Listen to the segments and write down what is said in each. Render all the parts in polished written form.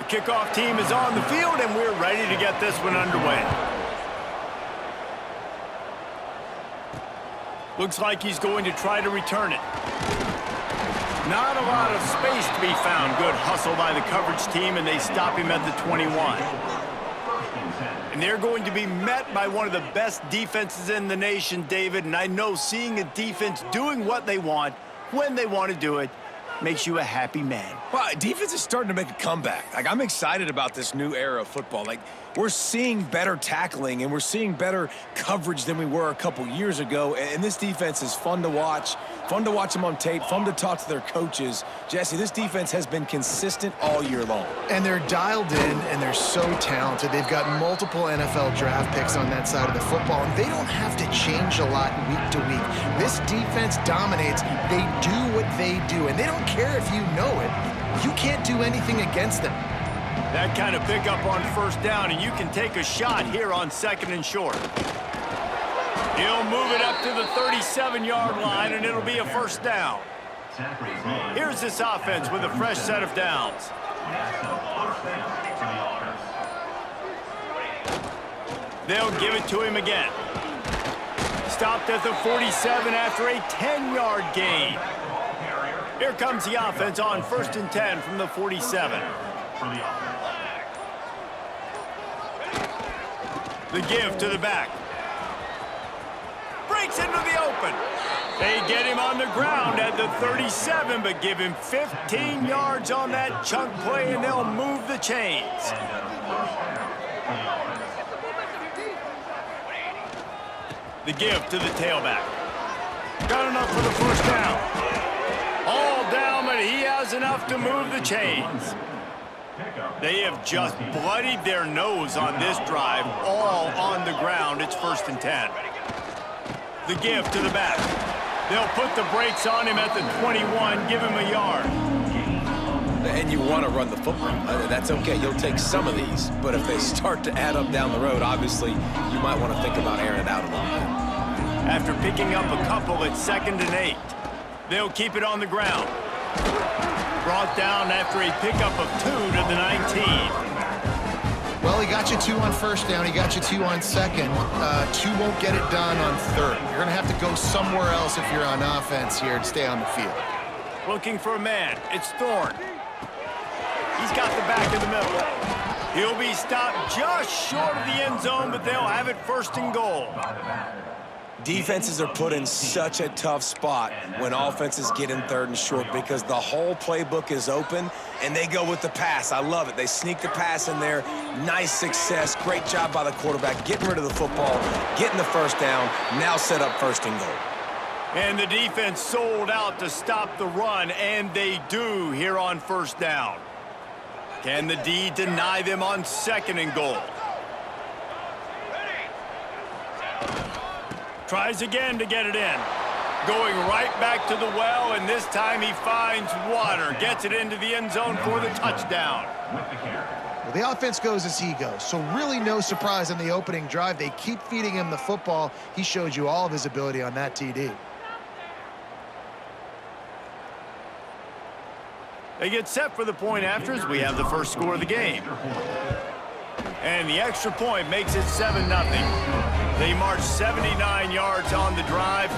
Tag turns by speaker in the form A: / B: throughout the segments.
A: The kickoff team is on the field, and we're ready to get this one underway. Looks like he's going to try to return it. Not a lot of space to be found. Good hustle by the coverage team, and they stop him at the 21. And they're going to be met by one of the best defenses in the nation, David. And I know seeing a defense doing what they want, when they want to do it, makes you a happy man.
B: Well, defense is starting to make a comeback. Like, I'm excited about this new era of football. Like, we're seeing better tackling and we're seeing better coverage than we were a couple years ago. And this defense is fun to watch them on tape, fun to talk to their coaches. Jesse, this defense has been consistent all year long.
C: And they're dialed in, and they're so talented. They've got multiple NFL draft picks on that side of the football, and they don't have to change a lot week to week. This defense dominates. They do what they do, and they don't care if you know it. You can't do anything against them.
A: That kind of pickup on first down, and you can take a shot here on second and short. He'll move it up to the 37-yard line, and it'll be a first down. Here's this offense with a fresh set of downs. They'll give it to him again. Stopped at the 47 after a 10-yard gain. Here comes the offense on 1st and 10 from the 47. The give to the back. Breaks into the open. They get him on the ground at the 37, but give him 15 yards on that chunk play, and they'll move the chains. The give to the tailback. Got enough for the first down. All down, but he has enough to move the chains. They have just bloodied their nose on this drive, all on the ground. It's 1st and 10. The give to the back. They'll put the brakes on him at the 21, give him a yard.
B: And you want to run the football. That's okay. You'll take some of these. But if they start to add up down the road, obviously, you might want to think about airing it out a little bit.
A: After picking up a couple at 2nd and 8, they'll keep it on the ground. Brought down after a pickup of 2 to the 19.
C: Well, he got you 2 on first down. He got you 2 on second. 2 won't get it done on third. You're going to have to go somewhere else if you're on offense here and stay on the field.
A: Looking for a man. It's Thorne. He's got the back in the middle. He'll be stopped just short of the end zone, but they'll have it 1st and goal.
B: Defenses are put in such a tough spot when offenses get in 3rd and short because the whole playbook is open and they go with the pass. I love it. They sneak the pass in there. Nice success. Great job by the quarterback getting rid of the football, getting the first down, now set up 1st and goal.
A: And the defense sold out to stop the run, and they do here on 1st down. Can the D deny them on 2nd and goal? Tries again to get it in. Going right back to the well, and this time he finds water. Gets it into the end zone for the touchdown.
C: Well, the offense goes as he goes, so really no surprise on the opening drive. They keep feeding him the football. He showed you all of his ability on that TD.
A: They get set for the point after as we have the first score of the game. And the extra point makes it 7-0. They marched 79 yards on the drive,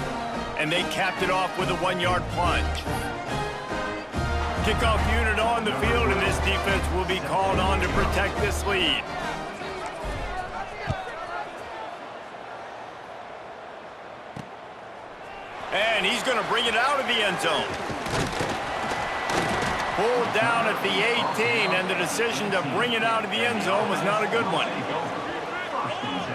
A: and they capped it off with a 1-yard plunge. Kickoff unit on the field, and this defense will be called on to protect this lead. And he's going to bring it out of the end zone. Pulled down at the 18, and the decision to bring it out of the end zone was not a good one.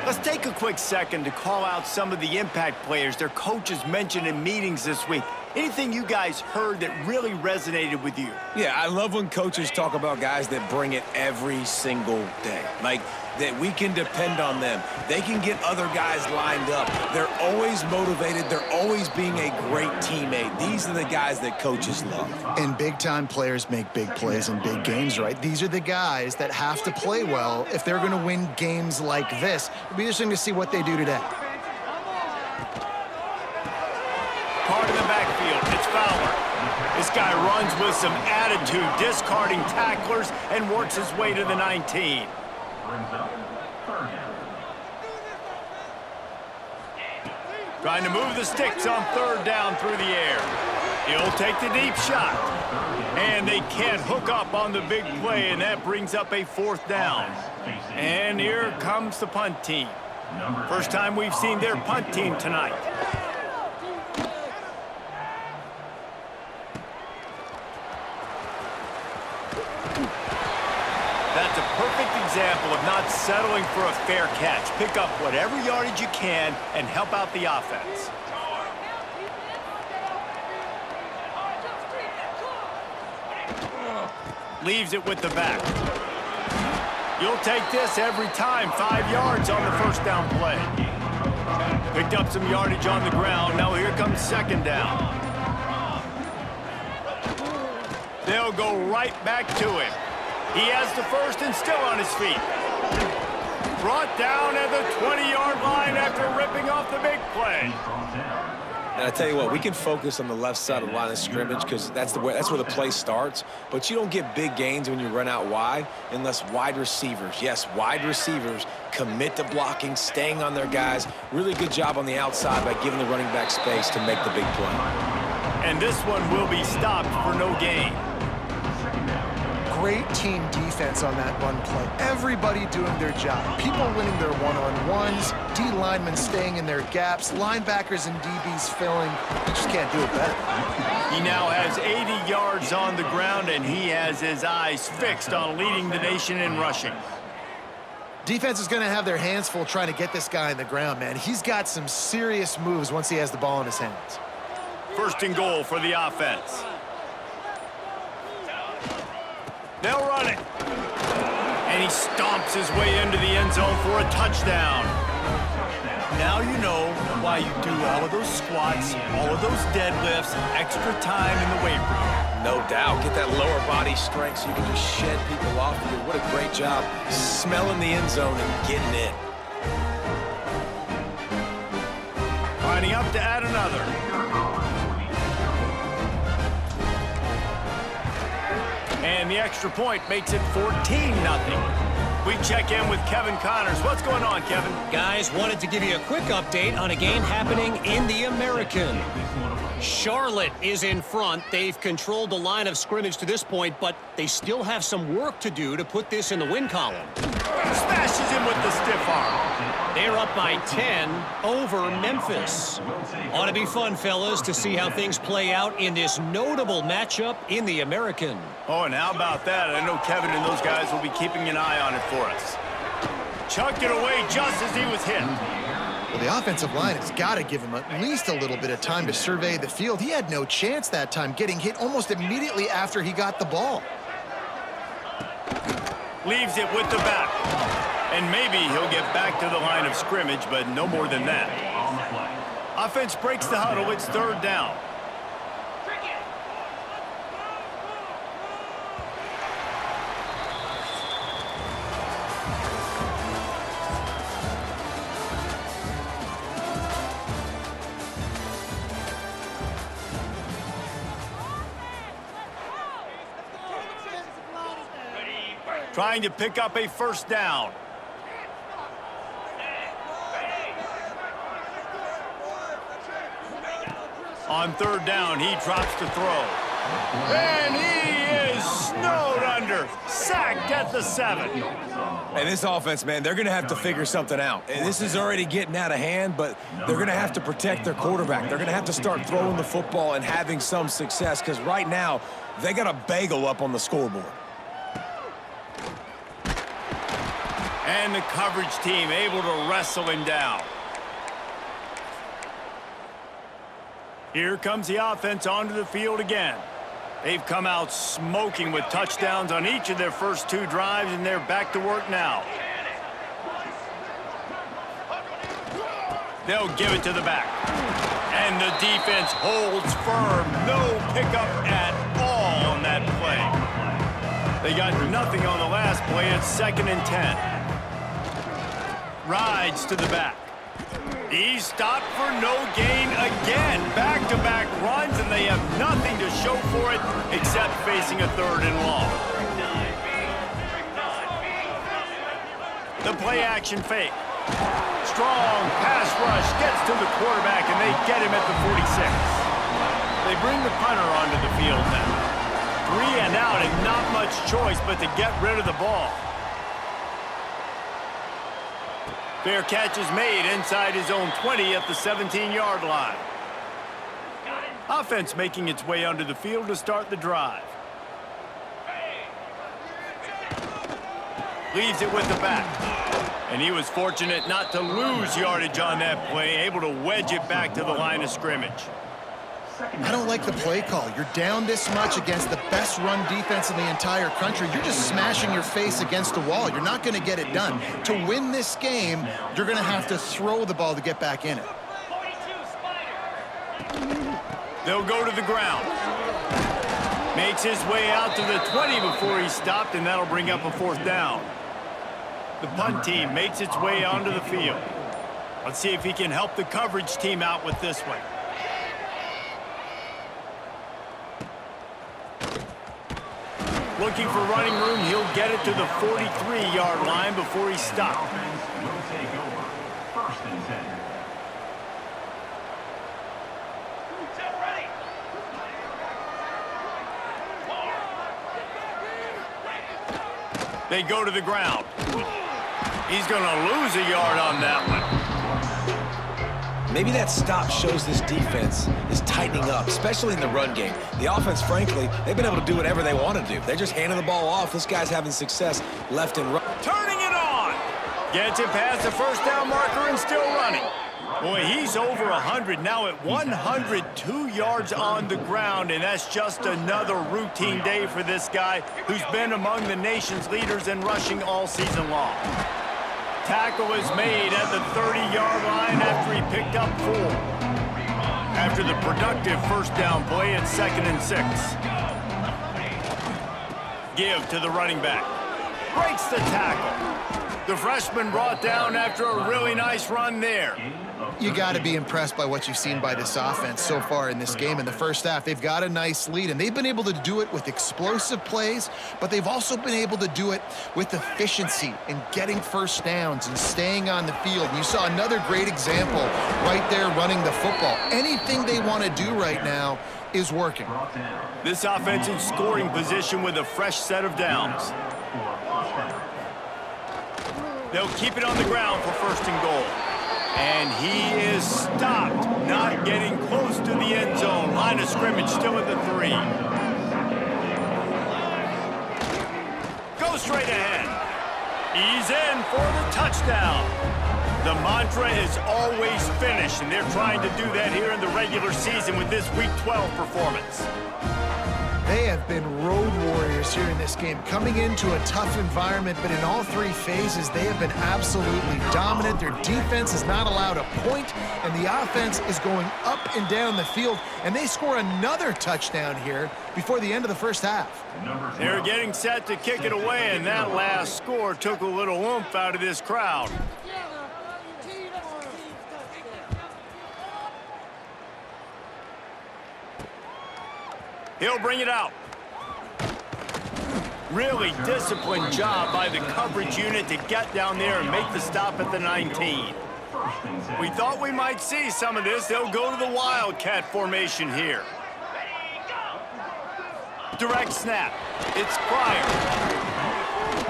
A: Let's take a quick second to call out some of the impact players their coaches mentioned in meetings this week. Anything you guys heard that really resonated with you?
B: Yeah, I love when coaches talk about guys that bring it every single day. Like, that we can depend on them. They can get other guys lined up. They're always motivated. They're always being a great teammate. These are the guys that coaches love.
C: And big-time players make big plays in big games, right? These are the guys that have to play well if they're going to win games like this. It'll be interesting to see what they do today.
A: Part of the backfield. It's Fowler. His This guy runs with some attitude, discarding tacklers, and works his way to the 19. Trying to move the sticks on third down through the air. He'll take the deep shot. And they can't hook up on the big play, and that brings up a fourth down. And here comes the punt team. First time we've seen their punt team tonight. That's a perfect example of not settling for a fair catch. Pick up whatever yardage you can and help out the offense. Leaves it with the back. You'll take this every time. 5 yards on the first down play. Picked up some yardage on the ground. Now here comes second down. They'll go right back to him. He has the first and still on his feet. Brought down at the 20-yard line after ripping off the big play.
B: And I tell you what, we can focus on the left side of the line of scrimmage because that's where the play starts. But you don't get big gains when you run out wide unless wide receivers, yes, wide receivers, commit to blocking, staying on their guys. Really good job on the outside by giving the running back space to make the big play.
A: And this one will be stopped for no gain.
C: Great team defense on that run play. Everybody doing their job. People winning their one-on-ones, D linemen staying in their gaps, linebackers and DBs filling. You just can't do it better.
A: He now has 80 yards on the ground, and he has his eyes fixed on leading the nation in rushing.
C: Defense is going to have their hands full trying to get this guy on the ground, man. He's got some serious moves once he has the ball in his hands.
A: First and goal for the offense. They'll run it. And he stomps his way into the end zone for a touchdown. Now you know why you do all of those squats, all of those deadlifts, extra time in the weight room.
B: No doubt. Get that lower body strength so you can just shed people off of you. What a great job smelling the end zone and getting in.
A: Lining up to add another. And the extra point makes it 14-0. We check in with Kevin Connors. What's going on, Kevin?
D: Guys, wanted to give you a quick update on a game happening in the American. Charlotte is in front. They've controlled the line of scrimmage to this point, but they still have some work to do to put this in the win column.
A: Smashes him with the stiff arm.
D: They're up by 10 over Memphis. Ought to be fun, fellas, to see how things play out in this notable matchup in the American.
A: Oh, and how about that? I know Kevin and those guys will be keeping an eye on it for us. Chucked it away just as he was hit.
C: Well, the offensive line has got to give him at least a little bit of time to survey the field. He had no chance that time, getting hit almost immediately after he got the ball.
A: Leaves it with the back. And maybe he'll get back to the line of scrimmage, but no more than that. Offense breaks the huddle. It's third down. Trying to pick up a first down. On third down, he drops to throw. And he is snowed under. Sacked at the 7.
B: And this offense, man, they're going to have to figure something out. And this is already getting out of hand, but they're going to have to protect their quarterback. They're going to have to start throwing the football and having some success because right now they got a bagel up on the scoreboard.
A: And the coverage team able to wrestle him down. Here comes the offense onto the field again. They've come out smoking with touchdowns on each of their first 2 drives, and they're back to work now. They'll give it to the back. And the defense holds firm. No pickup at all on that play. They got nothing on the last play. It's 2nd and 10. Rides to the back. He's stopped for no gain again. Back-to-back runs, and they have nothing to show for it except facing a 3rd and long. The play-action fake. Strong pass rush gets to the quarterback, and they get him at the 46. They bring the punter onto the field now. 3 and out, and not much choice but to get rid of the ball. Fair catch is made inside his own 20 at the 17-yard line. Offense making its way onto the field to start the drive. Leaves it with the back. And he was fortunate not to lose yardage on that play, able to wedge it back to the line of scrimmage.
C: I don't like the play call. You're down this much against the best run defense in the entire country. You're just smashing your face against the wall. You're not going to get it done. To win this game, you're going to have to throw the ball to get back in it.
A: They'll go to the ground. Makes his way out to the 20 before he stopped, and that'll bring up a 4th down. The punt team makes its way onto the field. Let's see if he can help the coverage team out with this one. Looking for running room, he'll get it to the 43-yard line before he stopped. They go to the ground. He's going to lose a yard on that one.
B: Maybe that stop shows this defense is tightening up, especially in the run game. The offense, frankly, they've been able to do whatever they want to do. They're just handing the ball off. This guy's having success left and right.
A: Turning it on. Gets it past the 1st down marker and still running. Boy, he's over 100 now at 102 yards on the ground, and that's just another routine day for this guy who's been among the nation's leaders in rushing all season long. Tackle is made at the 30-yard line after he picked up 4. After the productive 1st down play, it's 2nd and 6. Give to the running back. Breaks the tackle. The freshman brought down after a really nice run there.
C: You got to be impressed by what you've seen by this offense so far in this game. In the first half, they've got a nice lead, and they've been able to do it with explosive plays, but they've also been able to do it with efficiency and getting 1st downs and staying on the field. And you saw another great example right there running the football. Anything they want to do right now is working.
A: This offense in scoring position with a fresh set of downs. They'll keep it on the ground for 1st and goal. And he is stopped, not getting close to the end zone. Line of scrimmage still at the 3. Go straight ahead. He's in for the touchdown. The mantra is always finish, and they're trying to do that here in the regular season with this Week 12 performance.
C: They have been road warriors here in this game, coming into a tough environment, but in all 3 phases, they have been absolutely dominant. Their defense is not allowed a point, and the offense is going up and down the field, and they score another touchdown here before the end of the first half.
A: They're getting set to kick it away, and that last score took a little oomph out of this crowd. He'll bring it out. Really disciplined job by the coverage unit to get down there and make the stop at the 19. We thought we might see some of this. They'll go to the Wildcat formation here. Direct snap. It's Pryor.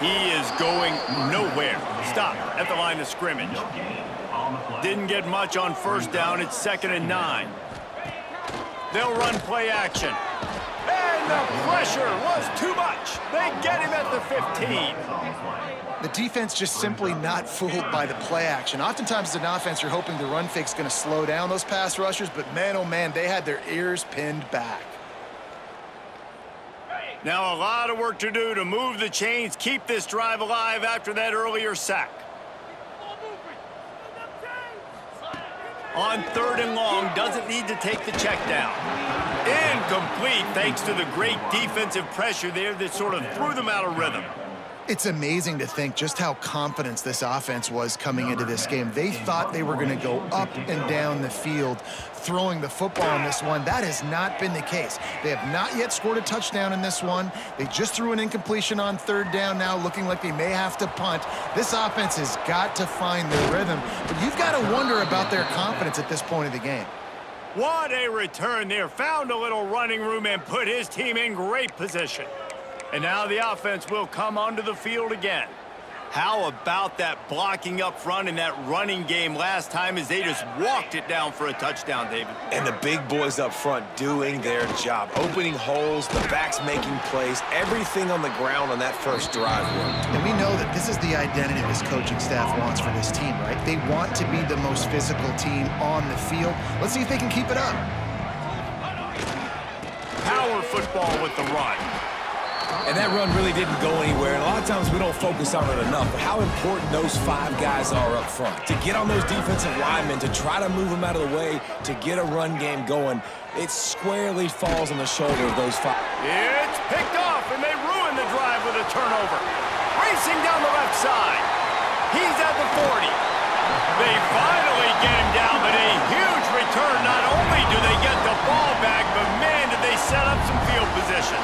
A: He is going nowhere. Stop at the line of scrimmage. Didn't get much on 1st down. It's 2nd and 9. They'll run play action. And the pressure was too much. They get him at the 15.
C: The defense just simply not fooled by the play action. Oftentimes as an offense, you're hoping the run fake's going to slow down those pass rushers, but man, oh man, they had their ears pinned back.
A: Now a lot of work to do to move the chains, keep this drive alive after that earlier sack. On 3rd and long, doesn't need to take the check down. Incomplete thanks to the great defensive pressure there that sort of threw them out of rhythm.
C: It's amazing to think just how confident this offense was coming into this game. They thought they were going to go up and down the field throwing the football in this one. That has not been the case. They have not yet scored a touchdown in this one. They just threw an incompletion on third down now, looking like they may have to punt. This offense has got to find their rhythm, but you've got to wonder about their confidence at this point of the game.
A: What a return there. Found a little running room and put his team in great position. And now the offense will come onto the field again. How about that blocking up front and that running game last time as they just walked it down for a touchdown, David?
B: And the big boys up front doing their job. Opening holes, the backs making plays, everything on the ground on that first drive worked.
C: And we know that this is the identity this coaching staff wants for this team, right? They want to be the most physical team on the field. Let's see if they can keep it up.
A: Power football with the run.
B: And that run really didn't go anywhere. And a lot of times we don't focus on it enough. But how important those 5 guys are up front. To get on those defensive linemen, to try to move them out of the way, to get a run game going, it squarely falls on the shoulder of those 5.
A: It's picked off, and they ruin the drive with a turnover. Racing down the left side. He's at the 40. They finally get him down, but a huge return. Not only do they get the ball back, but man, did they set up some field position.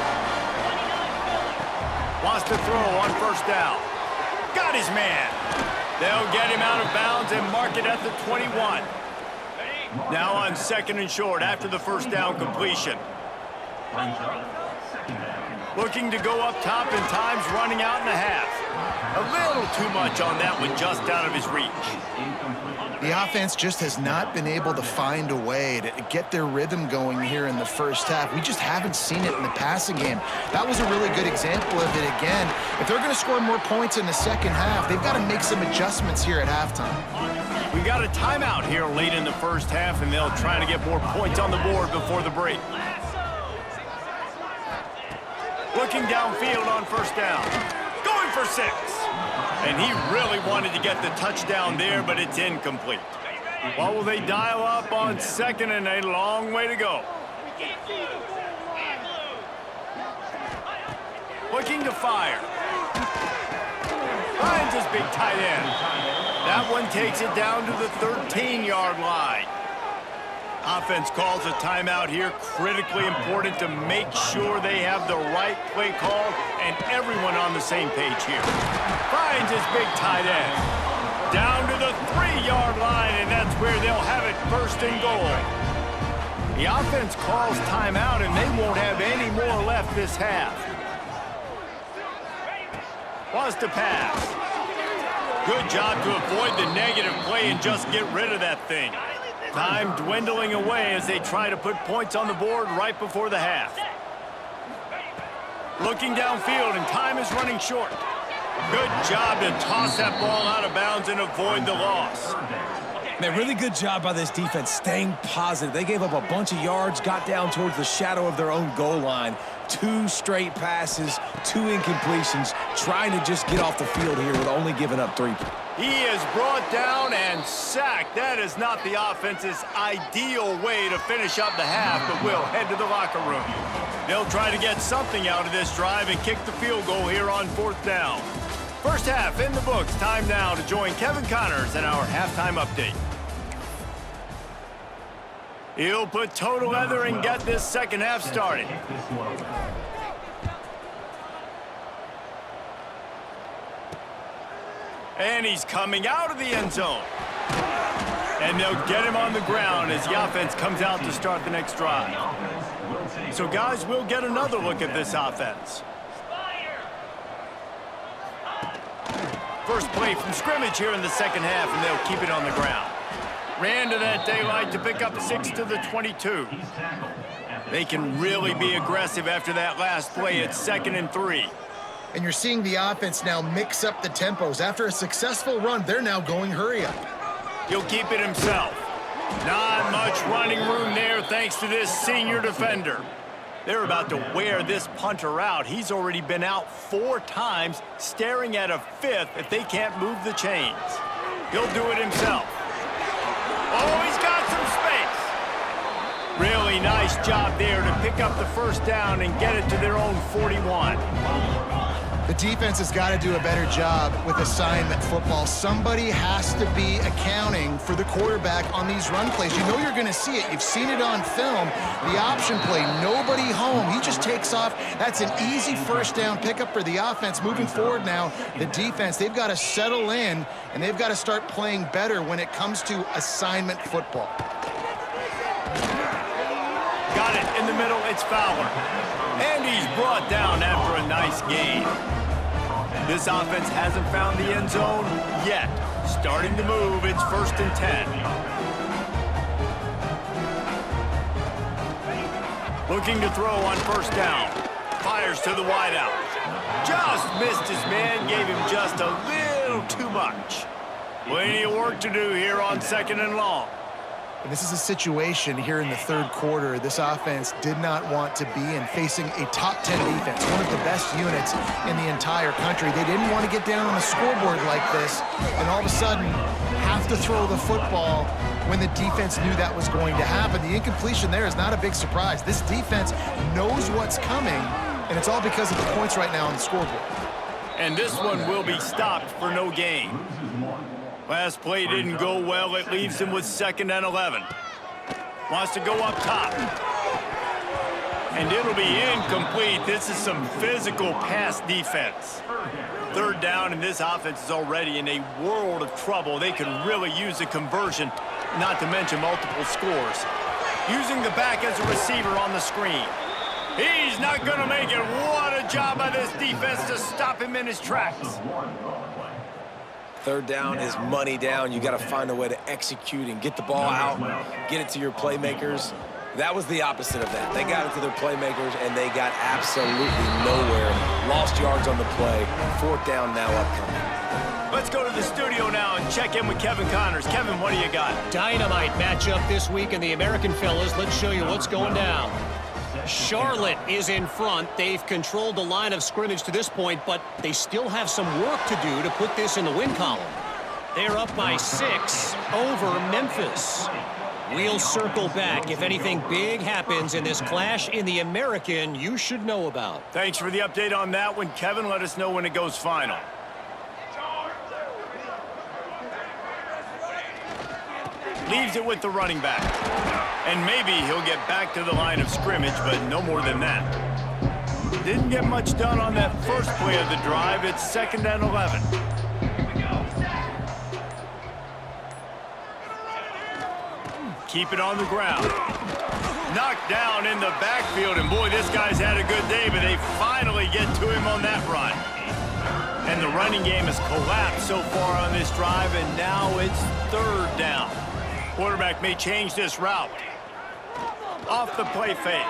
A: Wants to throw on first down. Got his man. They'll get him out of bounds and mark it at the 21. Now on second and short after the first down completion. Looking to go up top, and time's running out in the half. A little too much on that one, just out of his reach.
C: The offense just has not been able to find a way to get their rhythm going here in the first half. We just haven't seen it in the passing game. That was a really good example of it again. If they're going to score more points in the second half, they've got to make some adjustments here at halftime.
A: We got a timeout here late in the first half, and they'll try to get more points on the board before the break. Looking downfield on first down. Going for 6. And he really wanted to get the touchdown there, but it's incomplete. What will they dial up on second, and a long way to go? Looking to fire. Finds his big tight end. That one takes it down to the 13-yard line. Offense calls a timeout here. Critically important to make sure they have the right play call and everyone on the same page here. Finds his big tight end. Down to the 3-yard line, and that's where they'll have it first and goal. The offense calls timeout, and they won't have any more left this half. Wants to pass. Good job to avoid the negative play and just get rid of that thing. Time dwindling away as they try to put points on the board right before the half. Looking downfield, and time is running short. Good job to toss that ball out of bounds and avoid the loss.
B: Man, really good job by this defense staying positive. They gave up a bunch of yards, got down towards the shadow of their own goal line. 2 straight passes, 2 incompletions, trying to just get off the field here with only giving up 3.
A: He is brought down and sacked. That is not the offense's ideal way to finish up the half, but we'll head to the locker room. They'll try to get something out of this drive and kick the field goal here on 4th down. First half in the books. Time now to join Kevin Connors in our halftime update. He'll put total leather and get this second half started. And he's coming out of the end zone. And they'll get him on the ground as the offense comes out to start the next drive. So, guys, we'll get another look at this offense. First play from scrimmage here in the second half, and they'll keep it on the ground. Ran to that daylight to pick up 6 to the 22. They can really be aggressive after that last play at 2nd and 3.
C: And you're seeing the offense now mix up the tempos. After a successful run, they're now going hurry up.
A: He'll keep it himself. Not much running room there thanks to this senior defender. They're about to wear this punter out. He's already been out 4 times, staring at a 5th if they can't move the chains. He'll do it himself. Oh, he's got some space. Really nice job there to pick up the first down and get it to their own 41.
C: The defense has got to do a better job with assignment football. Somebody has to be accounting for the quarterback on these run plays. You know you're going to see it. You've seen it on film. The option play, nobody home. He just takes off. That's an easy first down pickup for the offense. Moving forward now, the defense, they've got to settle in, and they've got to start playing better when it comes to assignment football.
A: Got it in the middle. It's Fowler. And he's brought down after a nice gain. This offense hasn't found the end zone yet. Starting to move. It's 1st and 10. Looking to throw on 1st down. Fires to the wideout. Just missed his man. Gave him just a little too much. Plenty of work to do here on 2nd and long.
C: And this is a situation here in the 3rd quarter this offense did not want to be in, facing a top 10 defense, one of the best units in the entire country. They didn't want to get down on the scoreboard like this and all of a sudden have to throw the football when the defense knew that was going to happen. The incompletion there is not a big surprise. This defense knows what's coming, and it's all because of the points right now on the scoreboard.
A: And this one will be stopped for no gain. Last play didn't go well. It leaves him with 2nd and 11. Wants to go up top. And it'll be incomplete. This is some physical pass defense. 3rd down, and this offense is already in a world of trouble. They could really use a conversion, not to mention multiple scores. Using the back as a receiver on the screen. He's not going to make it. What a job by this defense to stop him in his tracks.
B: 3rd down is money down. You got to find a way to execute and get the ball out, get it to your playmakers. That was the opposite of that. They got it to their playmakers, and they got absolutely nowhere. Lost yards on the play. 4th down now upcoming.
A: Let's go to the studio now and check in with Kevin Connors. Kevin, what do you got?
D: Dynamite matchup this week in the American fellas. Let's show you what's going down. Charlotte is in front. They've controlled the line of scrimmage to this point, but they still have some work to do to put this in the win column. They're up by 6 over Memphis. We'll circle back if anything big happens in this clash in the American you should know about.
A: Thanks for the update on that one, Kevin. Let us know when it goes final. Leaves it with the running back. And maybe he'll get back to the line of scrimmage, but no more than that. Didn't get much done on that first play of the drive. It's 2nd and 11. Keep it on the ground. Knocked down in the backfield, and boy, this guy's had a good day, but they finally get to him on that run. And the running game has collapsed so far on this drive, and now it's 3rd down. Quarterback may change this route. Off the play fake.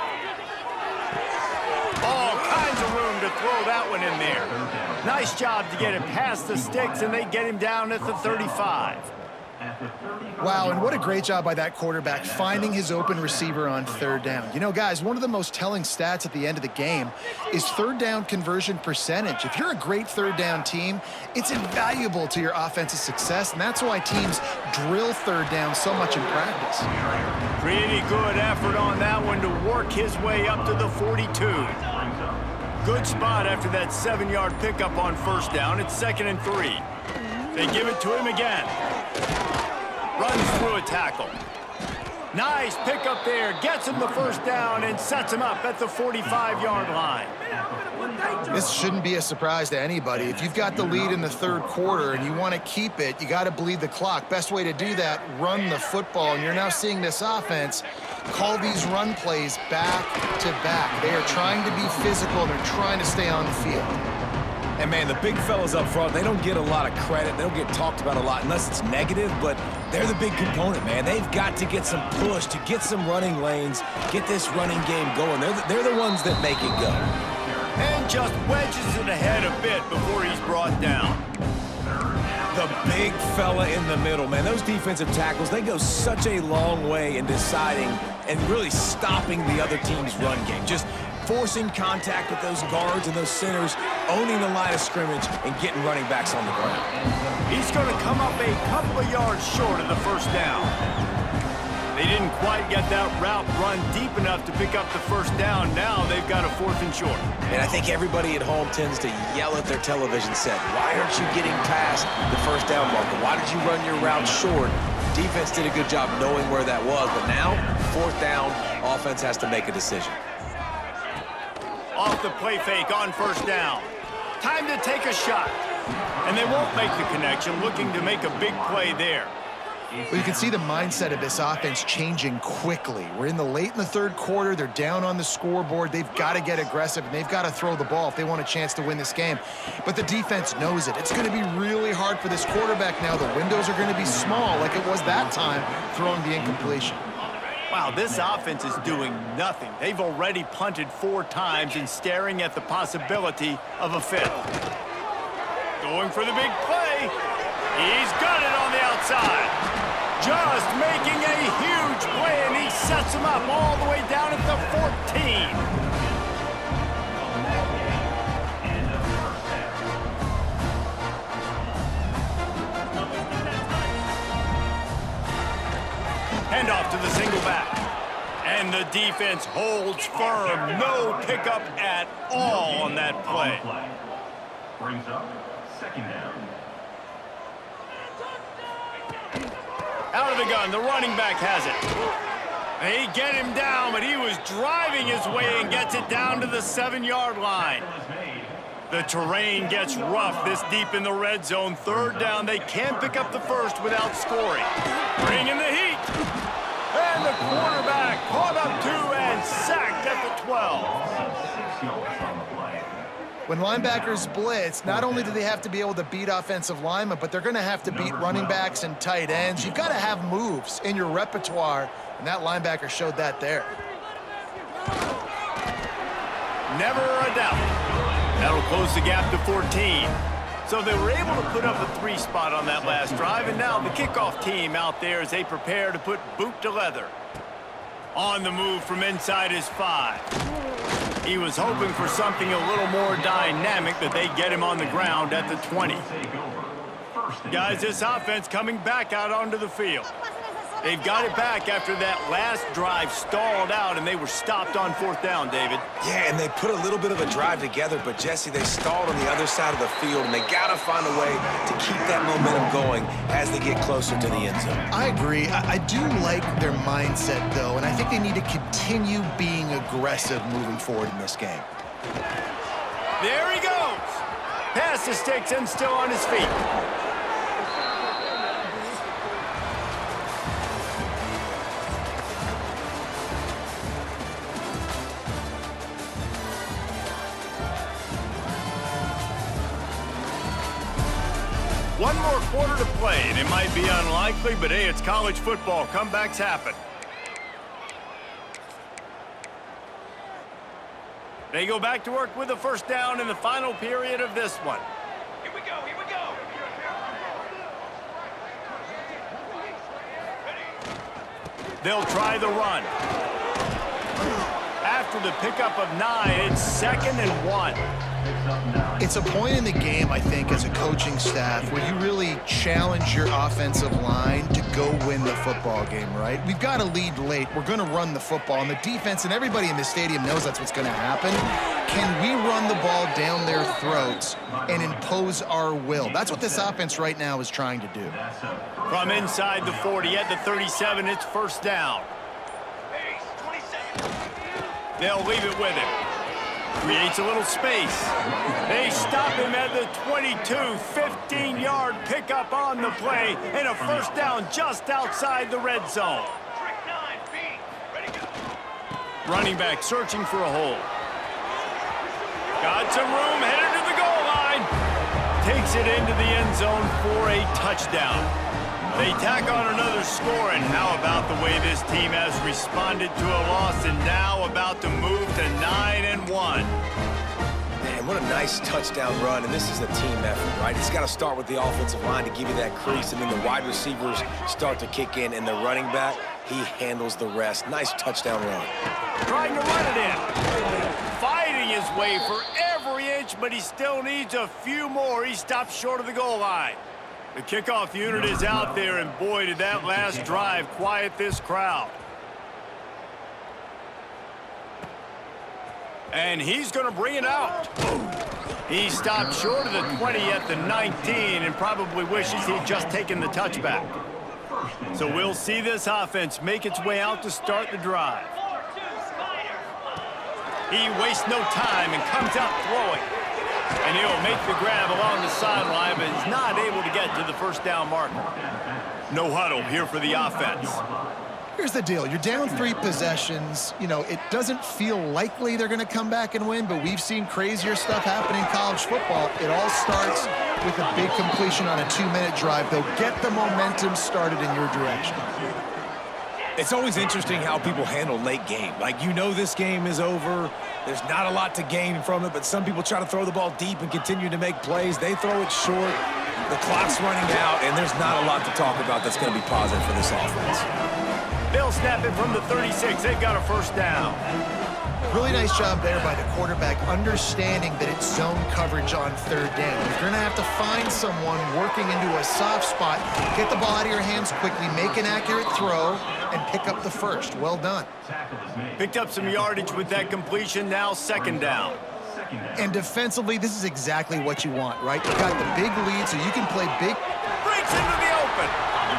A: All kinds of room to throw that one in there. Nice job to get it past the sticks, and they get him down at the 35.
C: Wow, and what a great job by that quarterback finding his open receiver on 3rd down. You know, guys, one of the most telling stats at the end of the game is 3rd down conversion percentage. If you're a great 3rd down team, it's invaluable to your offensive success, and that's why teams drill 3rd down so much in practice.
A: Pretty good effort on that one to work his way up to the 42. Good spot after that 7-yard pickup on 1st down. It's 2nd and 3. They give it to him again. Runs through a tackle. Nice pickup there. Gets him the 1st down and sets him up at the 45-yard line.
C: This shouldn't be a surprise to anybody. If you've got the lead in the 3rd quarter and you want to keep it, you got to bleed the clock. Best way to do that, run the football. And you're now seeing this offense call these run plays back to back. They are trying to be physical. They're trying to stay on the field.
B: And, man, the big fellas up front, they don't get a lot of credit. They don't get talked about a lot unless it's negative, but they're the big component, man. They've got to get some push, to get some running lanes, get this running game going. They're the ones that make it go.
A: And just wedges it ahead a bit before he's brought down.
B: The big fella in the middle, man. Those defensive tackles, they go such a long way in deciding and really stopping the other team's run game. Just forcing contact with those guards and those centers, owning the line of scrimmage, and getting running backs on the ground.
A: He's going to come up a couple of yards short of the 1st down. They didn't quite get that route run deep enough to pick up the first down. Now they've got a 4th and short.
B: And I think everybody at home tends to yell at their television set. Why aren't you getting past the first down marker? Why did you run your route short? Defense did a good job knowing where that was, but now, 4th down, offense has to make a decision.
A: Off the play fake on first down. Time to take a shot. And they won't make the connection, looking to make a big play there.
C: Well, you can see the mindset of this offense changing quickly. We're in the late in the 3rd quarter. They're down on the scoreboard. They've got to get aggressive, and they've got to throw the ball if they want a chance to win this game. But the defense knows it. It's going to be really hard for this quarterback now. The windows are going to be small like it was that time throwing the incompletion.
A: Wow, this offense is doing nothing. They've already punted 4 times and staring at the possibility of a 5th. Going for the big play. He's got it on the outside. Just making a huge play, and he sets him up all the way down at the 14. Handoff to the single back. And the defense holds firm. No pickup at all on that play.
E: Brings up 2nd down.
A: Out of the gun, the running back has it. They get him down, but he was driving his way and gets it down to the 7-yard line. The terrain gets rough this deep in the red zone. 3rd down, they can't pick up the first without scoring. Bringing the heat. And the quarterback caught up 2 and sacked at the 12.
C: When linebackers blitz, not only do they have to be able to beat offensive linemen, but they're going to have to beat running backs and tight ends. You've got to have moves in your repertoire, and that linebacker showed that there.
A: Never a doubt. That'll close the gap to 14. So they were able to put up a 3 spot on that last drive, and now the kickoff team out there as they prepare to put boot to leather. On the move from inside his 5. He was hoping for something a little more dynamic, but they get him on the ground at the 20. Guys, this offense coming back out onto the field. They've got it back after that last drive stalled out, and they were stopped on 4th down, David.
B: Yeah, and they put a little bit of a drive together, but, Jesse, they stalled on the other side of the field, and they got to find a way to keep that momentum going as they get closer to the end zone.
C: I agree. I do like their mindset, though, and I think they need to continue being aggressive moving forward in this game.
A: There he goes. Past the sticks and still on his feet. One more quarter to play, and it might be unlikely, but hey, it's college football. Comebacks happen. They go back to work with a 1st down in the final period of this one.
E: Here we go, here we go.
A: They'll try the run. After the pickup of 9, it's 2nd and 1.
C: It's a point in the game, I think, as a coaching staff where you really challenge your offensive line to go win the football game, right? We've got to lead late. We're going to run the football, and the defense and everybody in the stadium knows that's what's going to happen. Can we run the ball down their throats and impose our will? That's what this offense right now is trying to do.
A: From inside the 40 at the 37, it's 1st down. They'll leave it with him. Creates a little space. They stop him at the 22, 15-yard pickup on the play, and a 1st down just outside the red zone. Running back searching for a hole. Got some room, headed to the goal line. Takes it into the end zone for a touchdown. They tack on another score, and how about the way this team has responded to a loss and now about to move to 9-1.
B: Man, what a nice touchdown run, and this is a team effort, right? It's got to start with the offensive line to give you that crease, and then the wide receivers start to kick in, and the running back, he handles the rest. Nice touchdown run.
A: Trying to run it in. Fighting his way for every inch, but he still needs a few more. He stops short of the goal line. The kickoff unit is out there, and boy, did that last drive quiet this crowd. And he's going to bring it out. He stopped short of the 20 at the 19 and probably wishes he'd just taken the touchback. So we'll see this offense make its way out to start the drive. He wastes no time and comes out throwing. And he'll make the grab along the sideline, but is not able to get to the first down marker. No huddle here for the offense.
C: Here's the deal. You're down 3 possessions. You know, it doesn't feel likely they're going to come back and win, but we've seen crazier stuff happen in college football. It all starts with a big completion on a 2-minute drive. They'll get the momentum started in your direction.
B: It's always interesting how people handle late game. Like, you know this game is over. There's not a lot to gain from it, but some people try to throw the ball deep and continue to make plays. They throw it short. The clock's running out, and there's not a lot to talk about that's going to be positive for this offense.
A: They'll snap it from the 36. They've got a first down.
C: Really nice job there by the quarterback, understanding that it's zone coverage on 3rd down. You're going to have to find someone working into a soft spot, get the ball out of your hands quickly, make an accurate throw, and pick up the first. Well done.
A: Picked up some yardage with that completion. Now 2nd down.
C: And defensively, this is exactly what you want, right? You got the big lead, so you can play big.
A: Breaks into the open.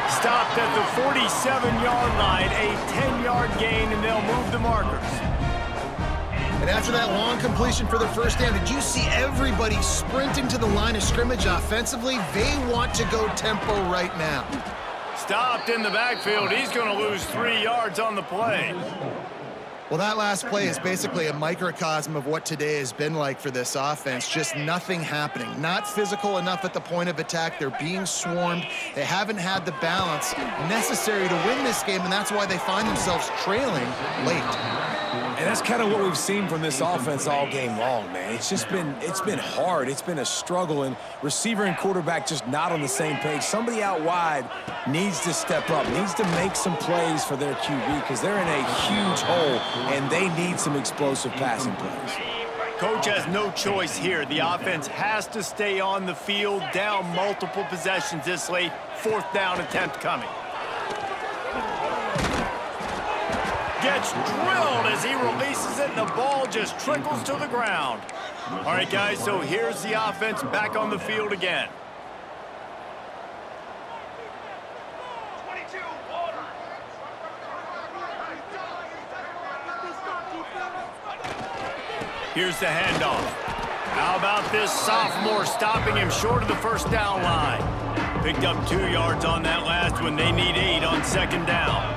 A: Stopped at the 47-yard line, a 10-yard gain, and they'll move the markers.
C: And after that long completion for the first down, did you see everybody sprinting to the line of scrimmage offensively? They want to go tempo right now.
A: Stopped in the backfield. He's going to lose 3 yards on the play.
C: Well, that last play is basically a microcosm of what today has been like for this offense. Just nothing happening. Not physical enough at the point of attack. They're being swarmed. They haven't had the balance necessary to win this game, and that's why they find themselves trailing late.
B: And that's kind of what we've seen from this offense all game long, man. It's been hard. It's been a struggle, and receiver and quarterback just not on the same page. Somebody out wide needs to step up, needs to make some plays for their QB because they're in a huge hole, and they need some explosive passing plays.
A: Coach has no choice here. The offense has to stay on the field, down multiple possessions this late. 4th down attempt coming. Gets drilled as he releases it, and the ball just trickles to the ground. All right, guys, so here's the offense back on the field again. Here's the handoff. How about this sophomore stopping him short of the first down line? Picked up 2 yards on that last one. They need 8 on 2nd down.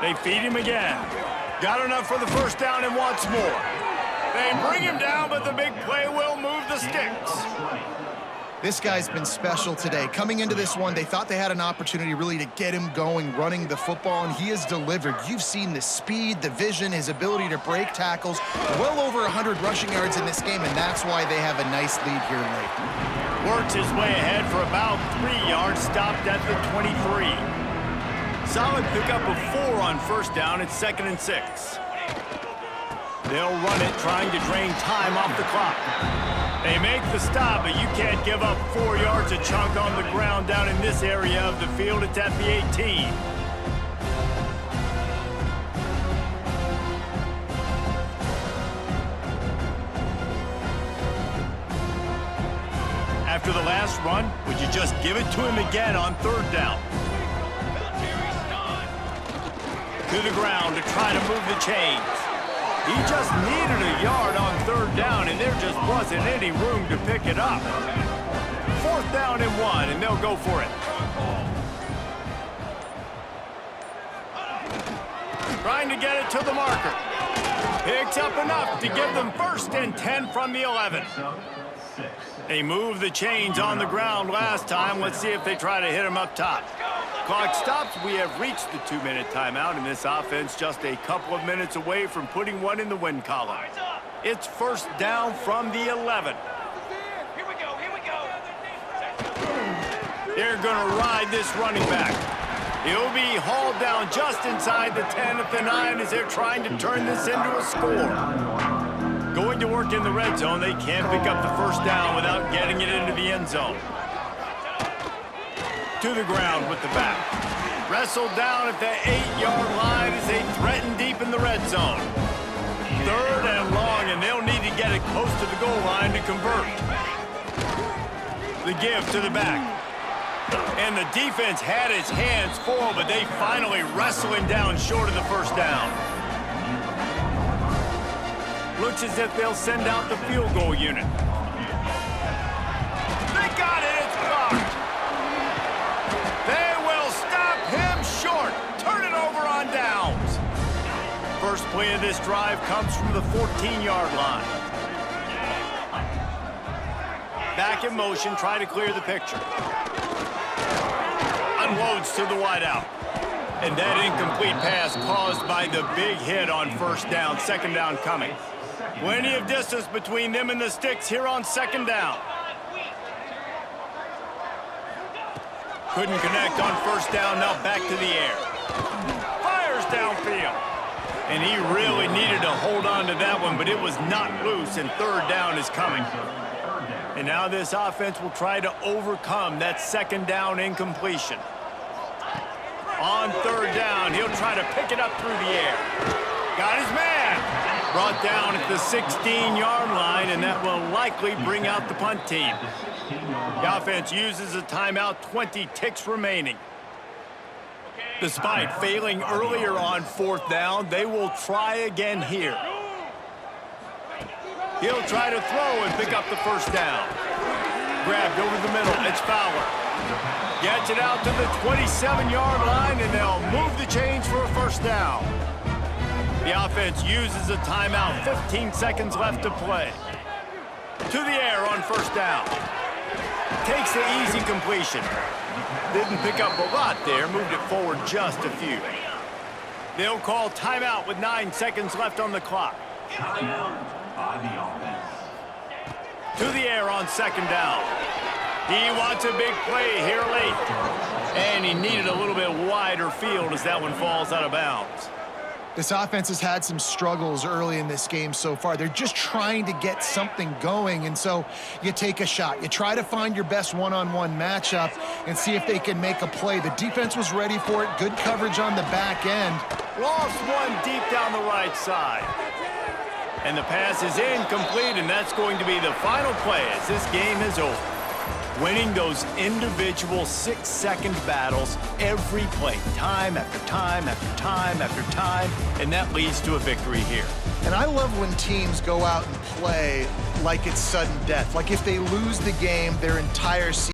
A: They feed him again. Got enough for the first down and wants more. They bring him down, but the big play will move the sticks.
C: This guy's been special today. Coming into this one, they thought they had an opportunity really to get him going, running the football, and he has delivered. You've seen the speed, the vision, his ability to break tackles. Well over 100 rushing yards in this game, and that's why they have a nice lead here late.
A: Works his way ahead for about 3 yards, stopped at the 23. Solid pickup of 4 on first down. It's 2nd and 6. They'll run it, trying to drain time off the clock. They make the stop, but you can't give up 4 yards a chunk on the ground down in this area of the field. It's at the 18. After the last run, would you just give it to him again on 3rd down? To the ground to try to move the chains. He just needed a yard on 3rd down, and there just wasn't any room to pick it up. 4th down and 1, and they'll go for it. Trying to get it to the marker. Picks up enough to give them 1st and 10 from the 11. They moved the chains on the ground last time. Let's see if they try to hit him up top. Clock stops. We have reached the 2-minute timeout, and this offense just a couple of minutes away from putting one in the win column. It's 1st down from the 11.
E: Here we go, here we go.
A: They're going to ride this running back. He'll be hauled down just inside the 10 at the 9 as they're trying to turn this into a score. Going to work work in the red zone, they can't pick up the first down without getting it into the end zone. To the ground with the back. Wrestled down at the 8-yard line as they threaten deep in the red zone. 3rd and long, and they'll need to get it close to the goal line to convert. The give to the back. And the defense had its hands full, but they finally wrestle him down short of the first down. Looks as if they'll send out the field goal unit. They got it, it's blocked. They will stop him short. Turn it over on downs. First play of this drive comes from the 14-yard line. Back in motion, try to clear the picture. Unloads to the wideout. And that incomplete pass caused by the big hit on first down. Second down coming. Plenty of distance between them and the sticks here on second down. Couldn't connect on first down, now back to the air. Fires downfield. And he really needed to hold on to that one, but it was not loose, and third down is coming. And now this offense will try to overcome that second down incompletion. On third down, he'll try to pick it up through the air. Got his man. Brought down at the 16-yard line, and that will likely bring out the punt team. The offense uses a timeout, 20 ticks remaining. Despite failing earlier on fourth down, they will try again here. He'll try to throw and pick up the first down. Grabbed over the middle, it's Fowler. Gets it out to the 27-yard line, and they'll move the chains for a first down. The offense uses a timeout, 15 seconds left to play. To the air on first down. Takes the easy completion. Didn't pick up a lot there, moved it forward just a few. They'll call timeout with 9 seconds left on the clock. To the air on second down. He wants a big play here late. And he needed a little bit wider field as that one falls out of bounds.
C: This offense has had some struggles early in this game so far. They're just trying to get something going, and so you take a shot. You try to find your best one-on-one matchup and see if they can make a play. The defense was ready for it. Good coverage on the back end.
A: Lost one deep down the right side. And the pass is incomplete, and that's going to be the final play as this game is over. Winning those individual 6-second battles every play, time after time after time after time, and that leads to a victory here.
C: And I love when teams go out and play like it's sudden death. Like if they lose the game, their entire season